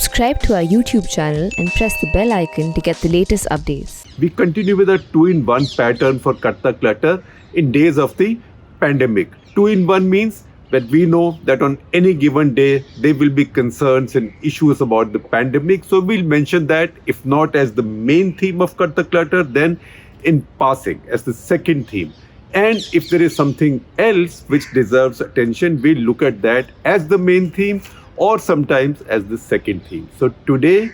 Subscribe to our YouTube channel and press the bell icon to get the latest updates. We continue with a two-in-one pattern for Cut the Clutter in days of the pandemic. Two-in-one means that we know that on any given day there will be concerns and issues about the pandemic. So we'll mention that, if not as the main theme of Cut the Clutter, then in passing as the second theme. And if there is something else which deserves attention, we'll look at that as the main theme or sometimes as the second theme. So today,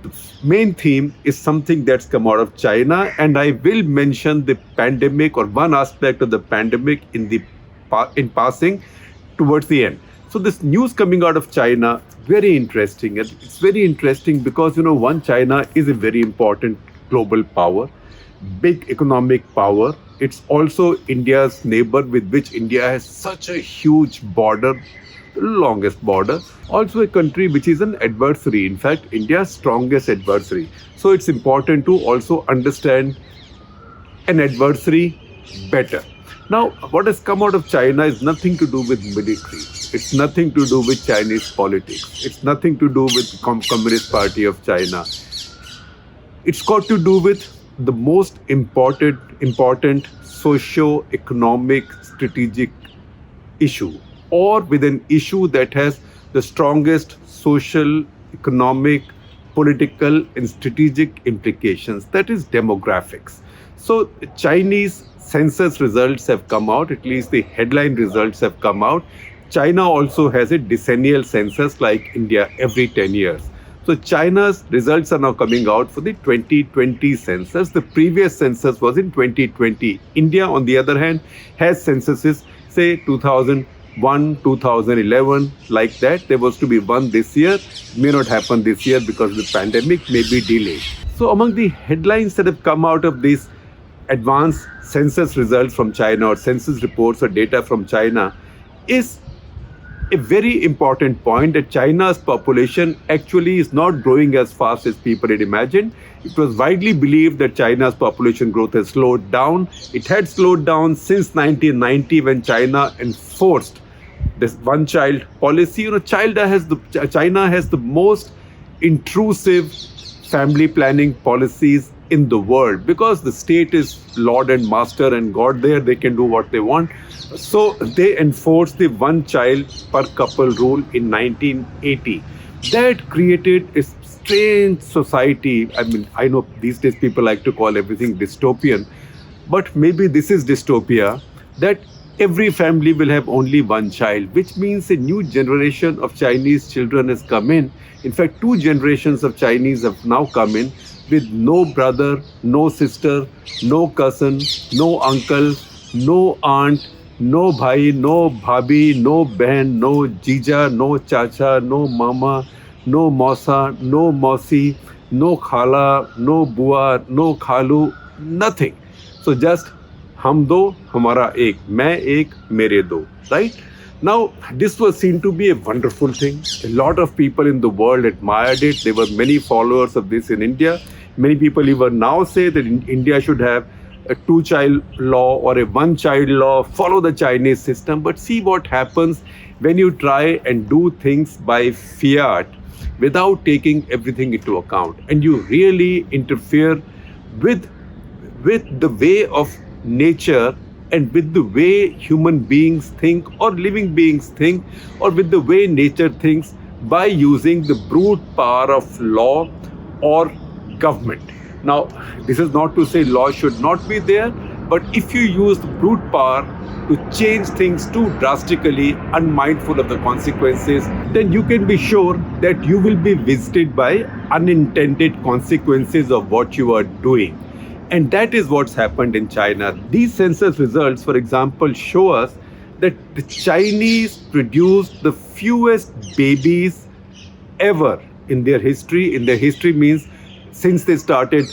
the main theme is something that's come out of China, and I will mention the pandemic or one aspect of the pandemic in passing towards the end. So this news coming out of China, very interesting. And it's very interesting because, one, China is a very important global power, big economic power. It's also India's neighbor, with which India has such a huge border, the longest border. Also a country which is an adversary, in fact, India's strongest adversary. So it's important to also understand an adversary better. Now, what has come out of China is nothing to do with military. It's nothing to do with Chinese politics. It's nothing to do with Communist Party of China. It's got to do with the most important socio-economic strategic issue, or with an issue that has the strongest social, economic, political and strategic implications, that is demographics. So Chinese census results have come out, at least the headline results have come out. China also has a decennial census like India every 10 years. So China's results are now coming out for the 2020 census. The previous census was in 2020. India, on the other hand, has censuses, say 2001, 2011, like that. There was to be one this year. May not happen this year because the pandemic may be delayed. So among the headlines that have come out of these advanced census results from China, or census reports or data from China, is a very important point that China's population actually is not growing as fast as people had imagined. It was widely believed that China's population growth has slowed down. It had slowed down since 1990, when China enforced this one-child policy. China has the most intrusive family planning policies in the world, because the state is lord and master and god there. They can do what they want. So they enforced the one child per couple rule in 1980. That created a strange society. I know these days people like to call everything dystopian, but maybe this is dystopia, that every family will have only one child, which means a new generation of Chinese children has come in. In fact, two generations of Chinese have now come in with no brother, no sister, no cousin, no uncle, no aunt, no bhai, no bhabhi, no behan, no jija, no chacha, no mama, no mausa, no mausi, no khala, no bua, no khalu, nothing. So just hum do, hamara ek, main ek, mere do, right? Now, this was seen to be a wonderful thing. A lot of people in the world admired it. There were many followers of this in India. Many people even now say that India should have a two-child law or a one-child law, follow the Chinese system. But see what happens when you try and do things by fiat without taking everything into account, and you really interfere with the way of nature and with the way human beings think, or living beings think, or with the way nature thinks, by using the brute power of law or government. Now, this is not to say law should not be there, but if you use the brute power to change things too drastically, unmindful of the consequences, then you can be sure that you will be visited by unintended consequences of what you are doing. And that is what's happened in China. These census results, for example, show us that the Chinese produced the fewest babies ever in their history. In their history means since they started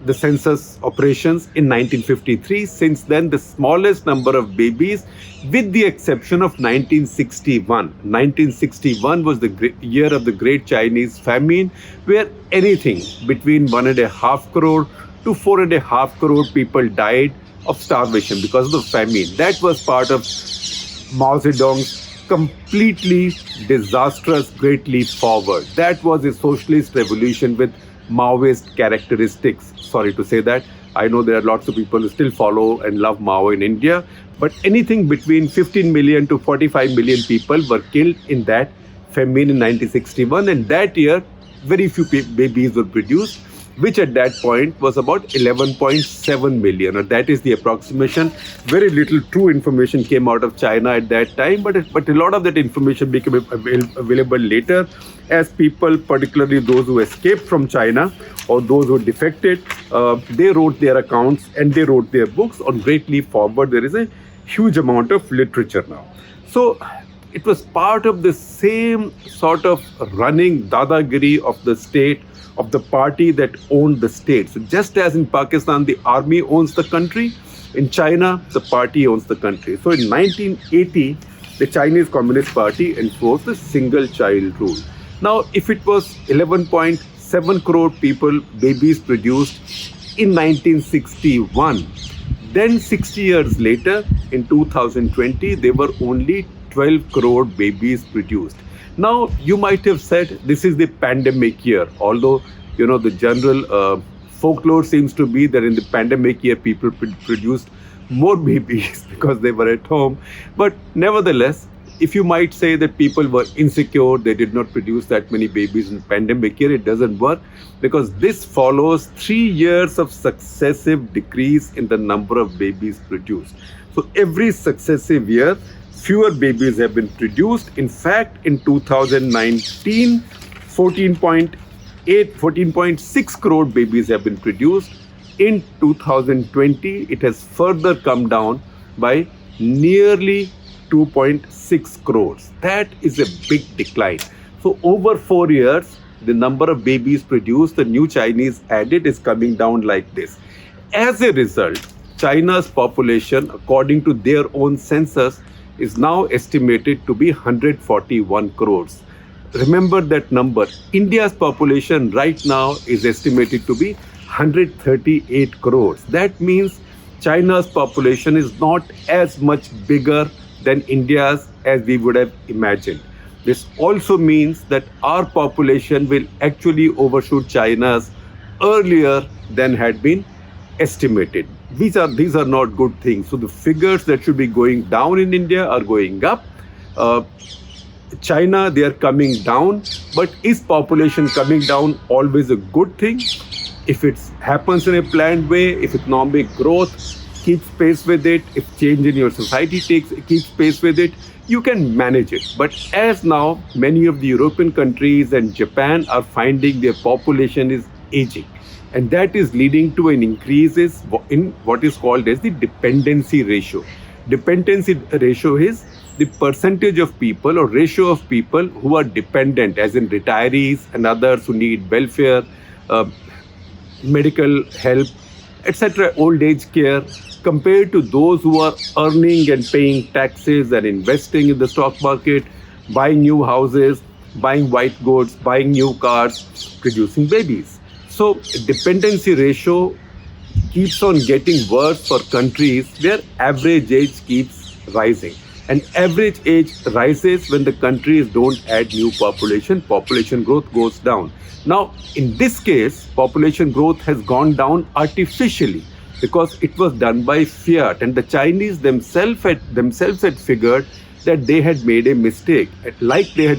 the census operations in 1953. Since then, the smallest number of babies, with the exception of 1961. 1961 was the year of the Great Chinese Famine, where anything between 1.5 crore to 4.5 crore people died of starvation because of the famine. That was part of Mao Zedong's completely disastrous great leap forward. That was a socialist revolution with Maoist characteristics. Sorry to say that. I know there are lots of people who still follow and love Mao in India, but anything between 15 million to 45 million people were killed in that famine in 1961, and that year very few babies were produced, which at that point was about 11.7 million, or that is the approximation. Very little true information came out of China at that time, but a lot of that information became available later as people, particularly those who escaped from China or those who defected, they wrote their accounts and they wrote their books on Great Leap Forward. There is a huge amount of literature now. So it was part of the same sort of running dadagiri of the state, of the party that owned the state. So just as in Pakistan, the army owns the country, in China, the party owns the country. So in 1980, the Chinese Communist Party enforced the single child rule. Now, if it was 11.7 crore babies produced in 1961, then 60 years later, in 2020, there were only 12 crore babies produced. Now, you might have said this is the pandemic year, although, the general folklore seems to be that in the pandemic year, people produced more babies because they were at home. But nevertheless, if you might say that people were insecure, they did not produce that many babies in pandemic year, it doesn't work, because this follows 3 years of successive decrease in the number of babies produced. So every successive year, fewer babies have been produced. In fact, in 2019, 14.6 crore babies have been produced. In 2020, it has further come down by nearly 2.6 crores. That is a big decline. So over 4 years, the number of babies produced, the new Chinese added, is coming down like this. As a result, China's population, according to their own census, is now estimated to be 141 crores. Remember that number. India's population right now is estimated to be 138 crores. That means China's population is not as much bigger than India's as we would have imagined. This also means that our population will actually overshoot China's earlier than had been estimated. These are not good things. So the figures that should be going down in India are going up. China, they are coming down. But is population coming down always a good thing? If it happens in a planned way, if economic growth keeps pace with it, if change in your society keeps pace with it, you can manage it. But as now, many of the European countries and Japan are finding their population is aging. And that is leading to an increase in what is called as the dependency ratio. Dependency ratio is the percentage of people or ratio of people who are dependent, as in retirees and others who need welfare, medical help, etc., old age care, compared to those who are earning and paying taxes and investing in the stock market, buying new houses, buying white goods, buying new cars, producing babies. So dependency ratio keeps on getting worse for countries where average age keeps rising. And average age rises when the countries don't add new population growth goes down. Now, in this case, population growth has gone down artificially because it was done by fiat, and the Chinese themselves had figured that they had made a mistake. Like they had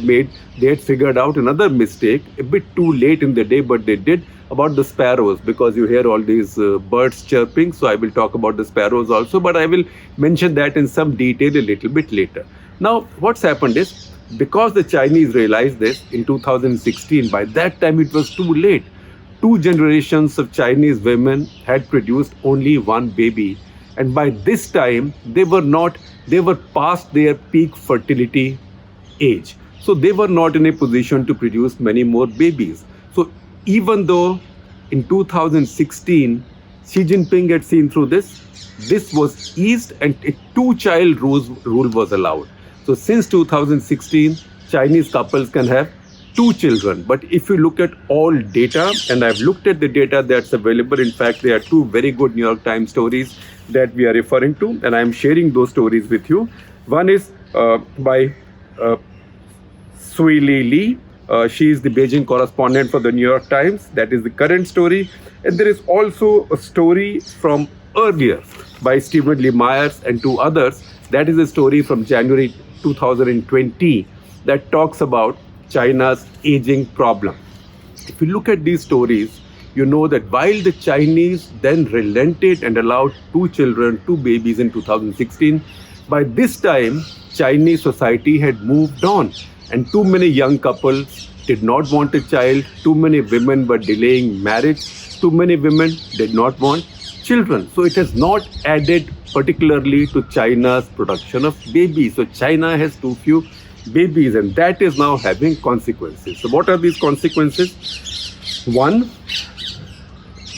figured out another mistake a bit too late in the day, but they did, about the sparrows, because you hear all these birds chirping. So I will talk about the sparrows also, but I will mention that in some detail a little bit later. Now, what's happened is, because the Chinese realized this in 2016, by that time it was too late. 2 generations of Chinese women had produced only one baby. And by this time, they were past their peak fertility age. So they were not in a position to produce many more babies. So even though in 2016, Xi Jinping had seen through this was eased and a 2-child rule was allowed. So since 2016, Chinese couples can have 2 children. But if you look at all data, and I've looked at the data that's available, in fact, there are 2 very good New York Times stories that we are referring to, and I'm sharing those stories with you. One is by Sui Li. She is the Beijing correspondent for the New York Times. That is the current story. And there is also a story from earlier by Stephen Lee Myers and two others. That is a story from January 2020 that talks about China's aging problem. If you look at these stories, you know that while the Chinese then relented and allowed two children, two babies in 2016, by this time, Chinese society had moved on, and too many young couples did not want a child, too many women were delaying marriage, too many women did not want children. So it has not added particularly to China's production of babies. So China has too few babies, and that is now having consequences. So what are these consequences? One,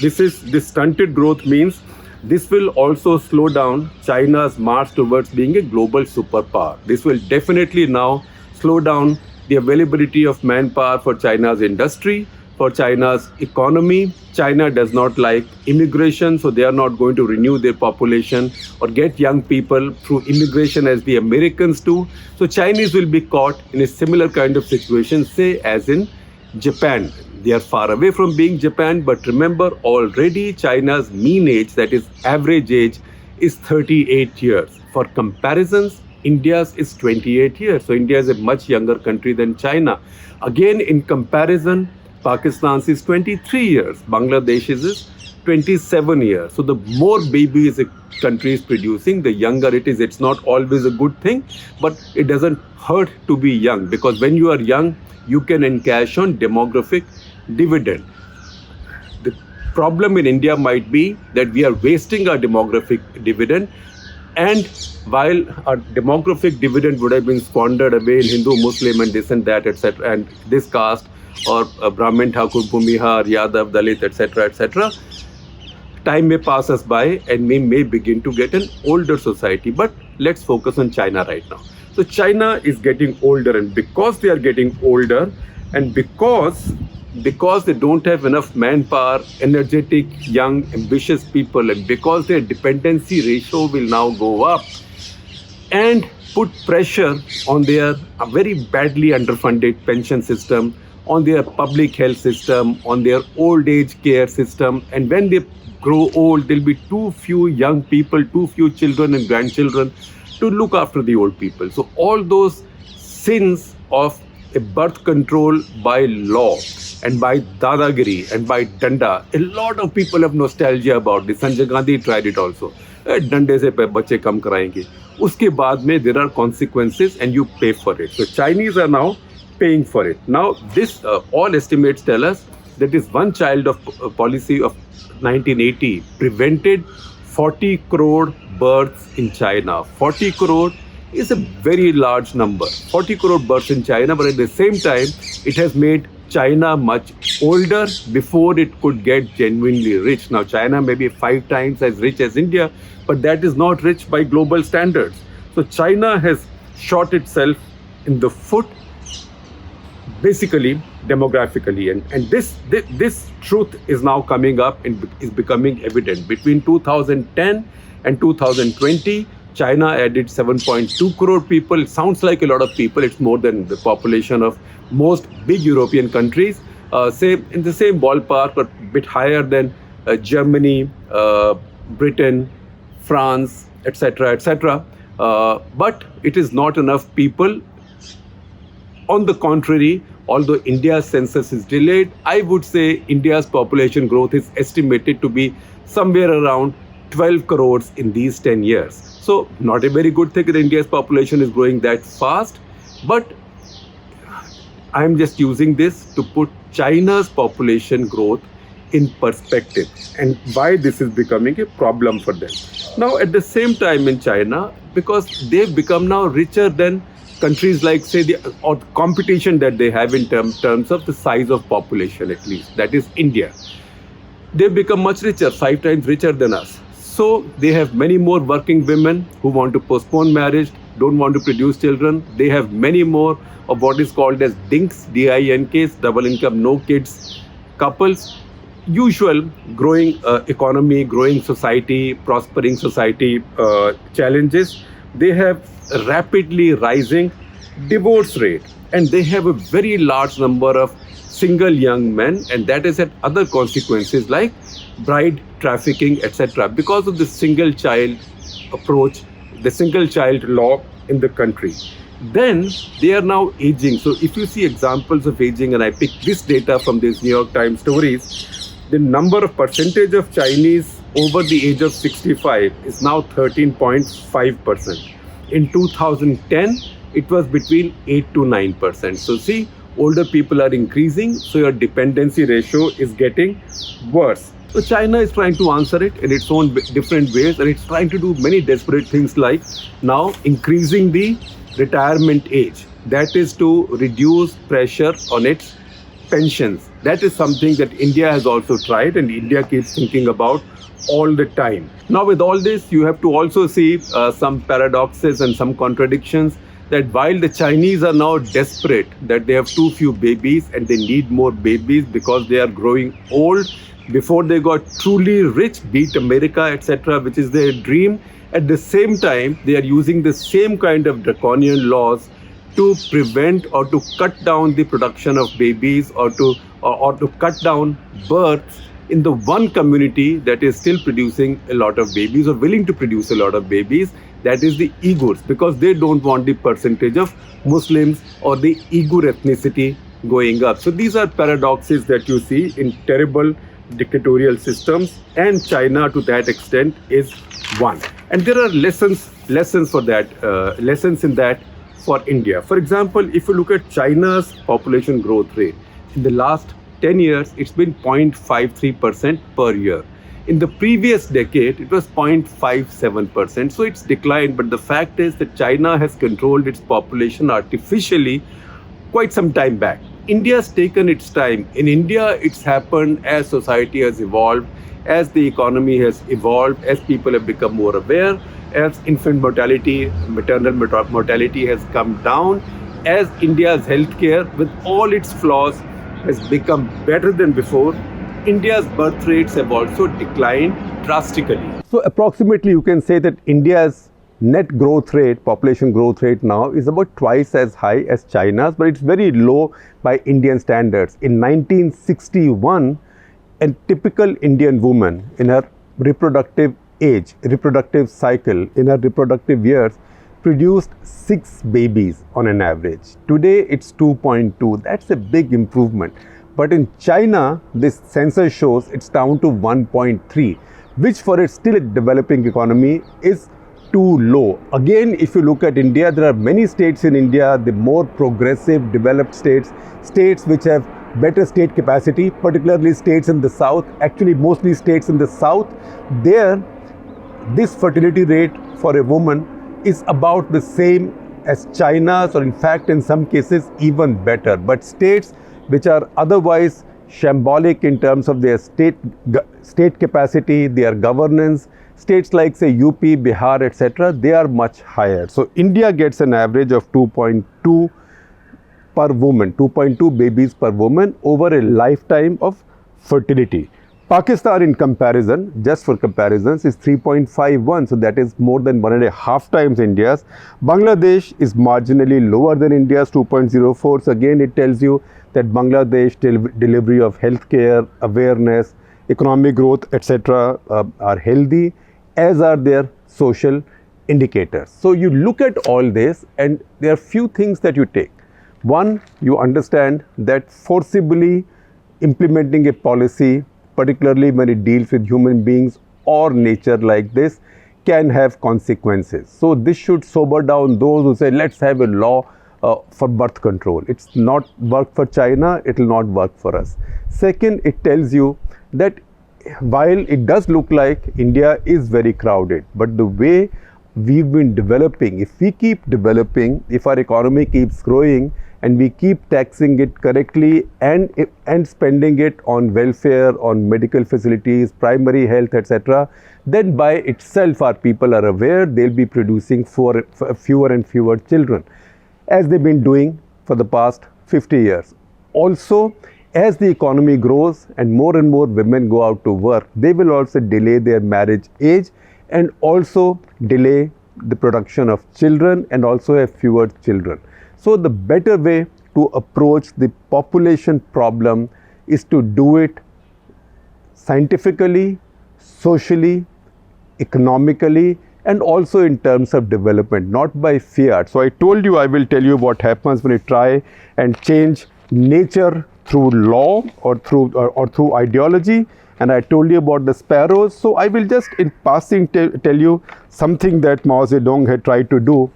this stunted growth means this will also slow down China's march towards being a global superpower. This will definitely now slow down the availability of manpower for China's industry, for China's economy. China does not like immigration, so they are not going to renew their population or get young people through immigration as the Americans do. So Chinese will be caught in a similar kind of situation, say as in Japan. They are far away from being Japan, but remember, already China's mean age, that is average age, is 38 years. For comparisons, India's is 28 years. So India is a much younger country than China. Again, in comparison, Pakistan's is 23 years. Bangladesh's is 27 years. So the more babies a country is producing, the younger it is. It's not always a good thing, but it doesn't hurt to be young, because when you are young, you can encash on demographic dividend. The problem in India might be that we are wasting our demographic dividend, and while our demographic dividend would have been squandered away in Hindu, Muslim and this and that, etc., and this caste, or Brahmin, Thakur, Bhumihar, Yadav, Dalit, etc., time may pass us by and we may begin to get an older society. But let's focus on China right now. So China is getting older, and because they are getting older, and because they don't have enough manpower, energetic, young, ambitious people, and because their dependency ratio will now go up and put pressure on their very badly underfunded pension system, on their public health system, on their old age care system. And when they grow old, there'll be too few young people, too few children and grandchildren to look after the old people. So all those sins of a birth control by law and by dadagiri and by danda, a lot of people have nostalgia about this. Sanjay Gandhi tried it also. Dande se bachche kam karayenge. Uske baad mein there are consequences and you pay for it. So Chinese are now paying for it. Now this all estimates tell us that this one child of policy of 1980 prevented 40 crore births in China. 40 crore is a very large number. 40 crore births in China, but at the same time, it has made China much older before it could get genuinely rich. Now, China may be 5 times as rich as India, but that is not rich by global standards. So China has shot itself in the foot, basically demographically, and this truth is now coming up and is becoming evident. Between 2010 and 2020, China added 7.2 crore people. It sounds like a lot of people. It's more than the population of most big European countries, say in the same ballpark, but a bit higher than Germany, Britain, France, etc., etc. But it is not enough people. On the contrary, although India's census is delayed, I would say India's population growth is estimated to be somewhere around 12 crores in these 10 years. So not a very good thing that India's population is growing that fast, but I'm just using this to put China's population growth in perspective and why this is becoming a problem for them. Now at the same time in China, because they've become now richer than countries like, say, the competition that they have in terms of the size of population, at least, that is India. They've become much richer, 5 times richer than us. So they have many more working women who want to postpone marriage, don't want to produce children. They have many more of what is called as DINKs, D-I-N-Ks, double income, no kids couples. Usual growing economy, growing society, prospering society challenges. They have rapidly rising divorce rate, and they have a very large number of single young men, and that has had other consequences like bride trafficking, etc., because of the single child approach, the single child law in the country. Then they are now aging. So if you see examples of aging, and I picked this data from these New York Times stories, the number of percentage of Chinese over the age of 65 is now 13.5%. In 2010, it was between 8 to 9%. So see, older people are increasing, so your dependency ratio is getting worse. So China is trying to answer it in its own different ways, and it's trying to do many desperate things like now increasing the retirement age. That is to reduce pressure on its pensions. That is something that India has also tried, and India keeps thinking about all the time. Now, with all this, you have to also see some paradoxes and some contradictions, that while the Chinese are now desperate that they have too few babies and they need more babies because they are growing old before they got truly rich, beat America, etc., which is their dream, at the same time, they are using the same kind of draconian laws to prevent or to cut down the production of babies, or to cut down births in the one community that is still producing a lot of babies or willing to produce a lot of babies, that is the Uyghurs, because they don't want the percentage of Muslims or the Uyghur ethnicity going up. So these are paradoxes that you see in terrible dictatorial systems, and China to that extent is one. And there are lessons for that, lessons in that for India. For example, if you look at China's population growth rate, in the last 10 years, it's been 0.53% per year. In the previous decade, it was 0.57%. So it's declined. But the fact is that China has controlled its population artificially quite some time back. India has taken its time. In India, it's happened as society has evolved, as the economy has evolved, as people have become more aware, as infant mortality, maternal mortality has come down, as India's healthcare, with all its flaws, has become better than before. India's birth rates have also declined drastically. So approximately you can say that India's net growth rate, population growth rate now is about twice as high as China's, but it's very low by Indian standards. In 1961, a typical Indian woman in her reproductive age, reproductive cycle, in her reproductive years, produced 6 babies on an average. Today it's 2.2. That's a big improvement. But in China, this census shows it's down to 1.3, which for a still developing economy is too low. Again, if you look at India, there are many states in India, the more progressive, developed states, states which have better state capacity, particularly states in the south, actually mostly states in the south, there this fertility rate for a woman is about the same as China's, or in fact in some cases even better. But states which are otherwise shambolic in terms of their state capacity, their governance, states like say UP, Bihar, etc., they are much higher. So India gets an average of 2.2 per woman, 2.2 babies per woman over a lifetime of fertility. Pakistan, in comparison, just for comparisons, is 3.51, so that is more than 1.5 times India's. Bangladesh is marginally lower than India's 2.04, so again it tells you that Bangladesh delivery of healthcare, awareness, economic growth, etc. Are healthy, as are their social indicators. So you look at all this, and there are few things that you take. One, you understand that forcibly implementing a policy, particularly when it deals with human beings or nature like this, can have consequences. So this should sober down those who say, let's have a law for birth control. It's not work for China, it will not work for us. Second, it tells you that while it does look like India is very crowded, but the way we've been developing, if we keep developing, if our economy keeps growing, and we keep taxing it correctly and spending it on welfare, on medical facilities, primary health, etc., then by itself our people are aware they'll be producing for fewer and fewer children, as they've been doing for the past 50 years. Also, as the economy grows and more women go out to work, they will also delay their marriage age and also delay the production of children and also have fewer children. So the better way to approach the population problem is to do it scientifically, socially, economically, and also in terms of development, not by fiat. So I told you I will tell you what happens when you try and change nature through law or through ideology, and I told you about the sparrows. So I will just in passing tell you something that Mao Zedong had tried to do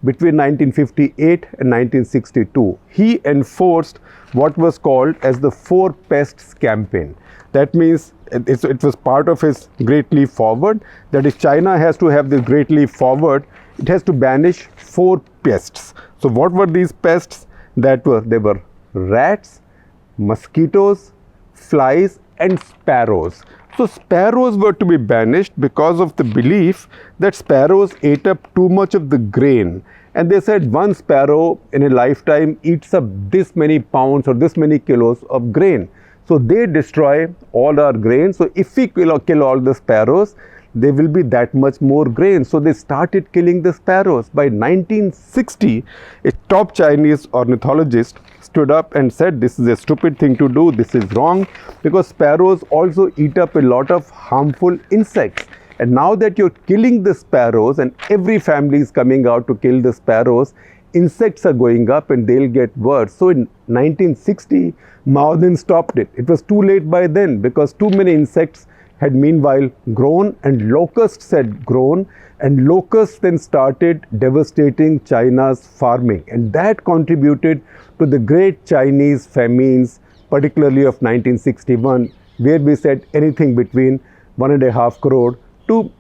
between 1958 and 1962. He enforced what was called as the Four Pests campaign. That means it was part of his Great Leap Forward, that if China has to have the Great Leap Forward, it has to banish 4 pests. So what were these pests? They were rats, mosquitoes, flies, and sparrows. So sparrows were to be banished because of the belief that sparrows ate up too much of the grain. And they said one sparrow in a lifetime eats up this many pounds or this many kilos of grain. So they destroy all our grain. So if we kill all the sparrows, there will be that much more grain. So they started killing the sparrows. By 1960, a top Chinese ornithologist stood up and said, this is a stupid thing to do, this is wrong, because sparrows also eat up a lot of harmful insects. And now that you're killing the sparrows and every family is coming out to kill the sparrows, insects are going up and they'll get worse. So in 1960, Mao then stopped it. It was too late by then because too many insects had meanwhile grown and locusts had grown, and locusts then started devastating China's farming, and that contributed to the great Chinese famines, particularly of 1961, where we said anything between 1.5 crore to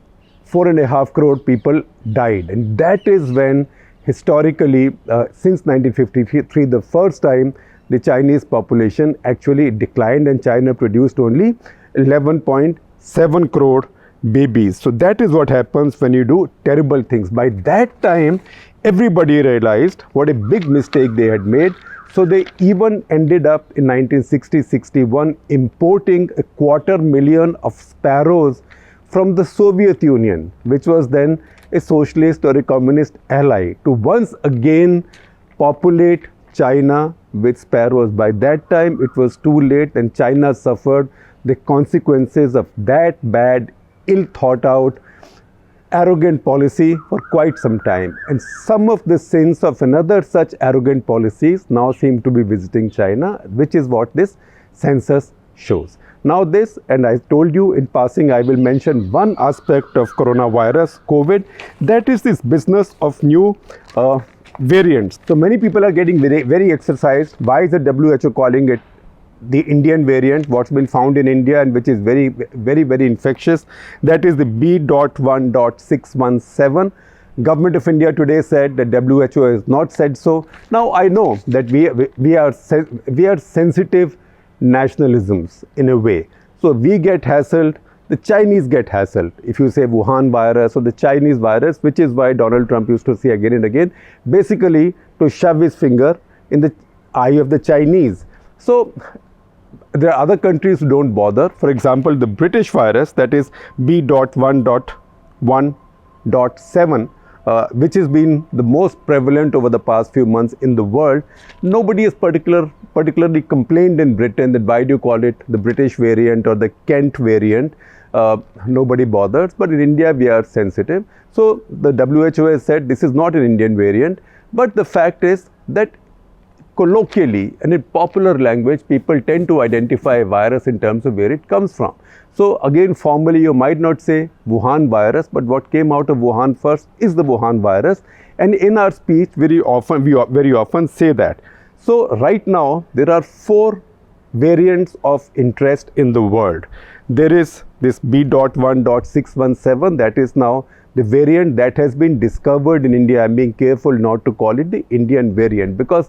4.5 crore people died. And that is when historically, since 1953, the first time the Chinese population actually declined, and China produced only 11.7 crore babies. So that is what happens when you do terrible things. By that time, everybody realized what a big mistake they had made. So they even ended up in 1960-61 importing 250,000 of sparrows from the Soviet Union, which was then a socialist or a communist ally, to once again populate China with sparrows. By that time, it was too late, and China suffered the consequences of that bad, ill thought out, arrogant policy for quite some time. And some of the sins of another such arrogant policies now seem to be visiting China, which is what this census shows. Now this, and I told you in passing, I will mention one aspect of coronavirus, COVID, that is this business of new variants. So many people are getting very exercised. Why is the WHO calling it the Indian variant, what's been found in India and which is very infectious? That is the B.1.617. Government of India today said that WHO has not said so. Now I know that we are sensitive nationalisms in a way. So we get hassled, the Chinese get hassled. If you say Wuhan virus or the Chinese virus, which is why Donald Trump used to say again and again, basically to shove his finger in the eye of the Chinese. So there are other countries who don't bother. For example, the British virus, that is B.1.1.7, which has been the most prevalent over the past few months in the world. Nobody has particularly complained in Britain that why do you call it the British variant or the Kent variant. Nobody bothers, but in India we are sensitive. So the WHO has said this is not an Indian variant, but the fact is that colloquially and in popular language, people tend to identify a virus in terms of where it comes from. So again, formally you might not say Wuhan virus, but what came out of Wuhan first is the Wuhan virus. And in our speech, we very often say that. So right now, there are 4 variants of interest in the world. There is this B.1.617, that is now the variant that has been discovered in India. I'm being careful not to call it the Indian variant because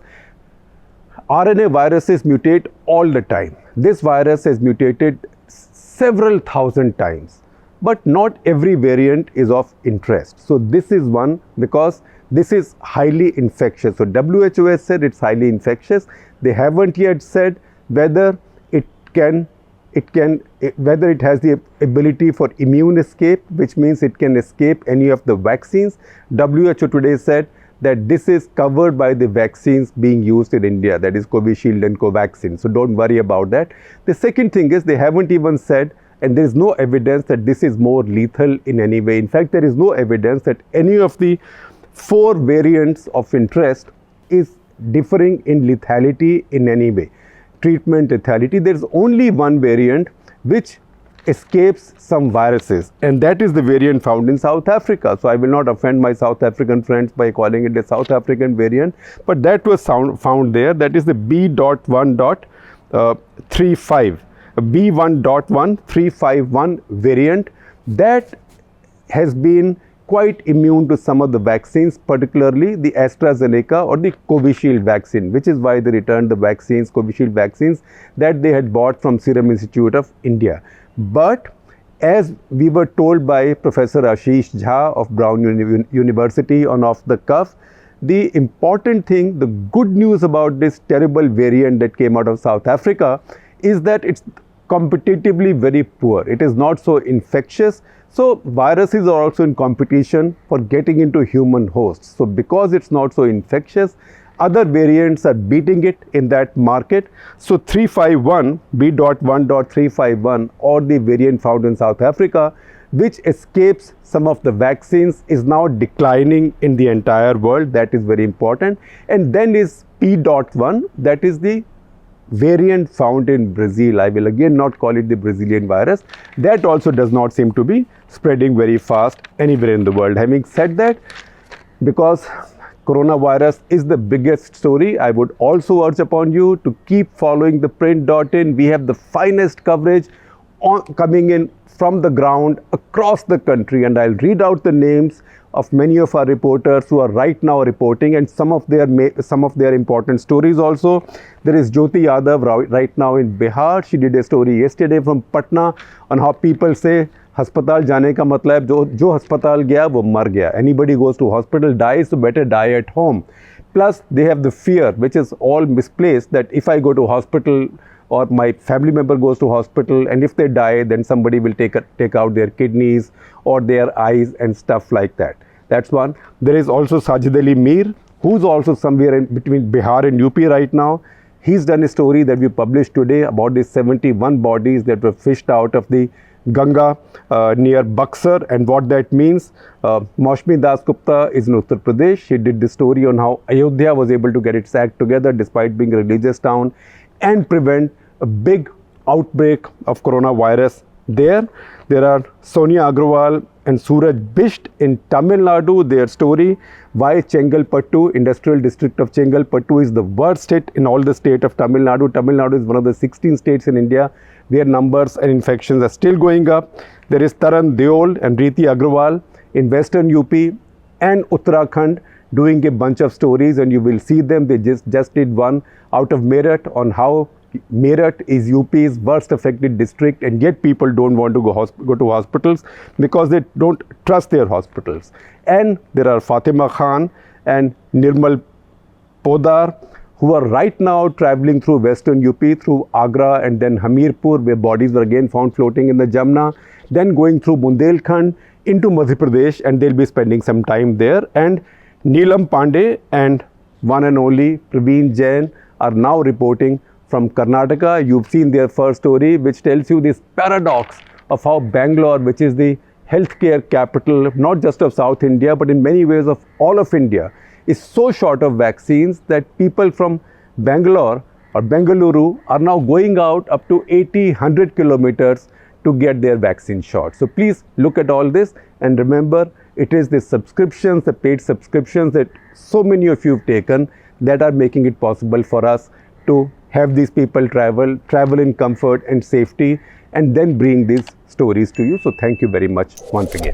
RNA viruses mutate all the time. This virus has mutated several thousand times, but not every variant is of interest. So this is one because this is highly infectious. So WHO has said it's highly infectious. They haven't yet said whether whether it has the ability for immune escape, which means it can escape any of the vaccines. WHO today said that this is covered by the vaccines being used in India, that is Covishield and Covaxin. So don't worry about that. The second thing is they haven't even said, and there is no evidence that this is more lethal in any way. In fact, there is no evidence that any of the 4 variants of interest is differing in lethality in any way. Treatment lethality, there is only one variant which escapes some viruses, and that is the variant found in South Africa. So I will not offend my South African friends by calling it a South African variant, but that was found there. That is the B.1.35, B1.1351 variant that has been quite immune to some of the vaccines, particularly the AstraZeneca or the Covishield vaccine, which is why they returned the vaccines, Covishield vaccines, that they had bought from Serum Institute of India. But as we were told by Professor Ashish Jha of Brown University on Off the Cuff, the important thing, the good news about this terrible variant that came out of South Africa is that it's competitively very poor. It is not so infectious. So viruses are also in competition for getting into human hosts. So because it's not so infectious, other variants are beating it in that market. So 351, B.1.351, or the variant found in South Africa, which escapes some of the vaccines, is now declining in the entire world. That is very important. And then is P.1, that is the variant found in Brazil. I will again not call it the Brazilian virus. That also does not seem to be spreading very fast anywhere in the world. Having said that, because coronavirus is the biggest story, I would also urge upon you to keep following the print.in. We have the finest coverage coming in from the ground across the country, and I'll read out the names of many of our reporters who are right now reporting, and some of their important stories also. There is Jyoti Yadav right now in Bihar. She did a story yesterday from Patna on how people say अस्पताल जाने का मतलब जो अस्पताल गया वो मर गया. Anybody goes to hospital dies, so better die at home. Plus they have the fear, which is all misplaced, that if I go to hospital or my family member goes to hospital and if they die, then somebody will take out their kidneys or their eyes and stuff like that. That's one. There is also Sajid Ali Mir, who's also somewhere in between Bihar and UP right now. He's done a story that we published today about the 71 bodies that were fished out of the Ganga near Buxar and what that means. Maushmi Das Gupta is in Uttar Pradesh. She did this story on how Ayodhya was able to get its act together despite being a religious town and prevent a big outbreak of coronavirus there. There are Sonia Agrawal and Suraj Bisht in Tamil Nadu. Their story, why Chengalpattu, industrial district of Chengalpattu, is the worst hit in all the state of Tamil Nadu. Tamil Nadu is one of the 16 states in India where numbers and infections are still going up. There is Taran Deol and Riti Agrawal in Western UP and Uttarakhand doing a bunch of stories, and you will see them. They just did one out of Meerut on how Meerut is UP's worst affected district, and yet people don't want to go to hospitals because they don't trust their hospitals. And there are Fatima Khan and Nirmal Podar, who are right now traveling through Western UP, through Agra and then Hamirpur, where bodies were again found floating in the Jamna, then going through Bundelkhand into Madhya Pradesh, and they'll be spending some time there. And Neelam Pandey and one and only Praveen Jain are now reporting from Karnataka. You've seen their first story, which tells you this paradox of how Bangalore, which is the healthcare capital, not just of South India, but in many ways of all of India, is so short of vaccines that people from Bangalore or Bengaluru are now going out up to 80-100 kilometers to get their vaccine shot. So please look at all this, and remember, it is the subscriptions, the paid subscriptions that so many of you have taken that are making it possible for us to have these people travel in comfort and safety, and then bring these stories to you. So thank you very much once again.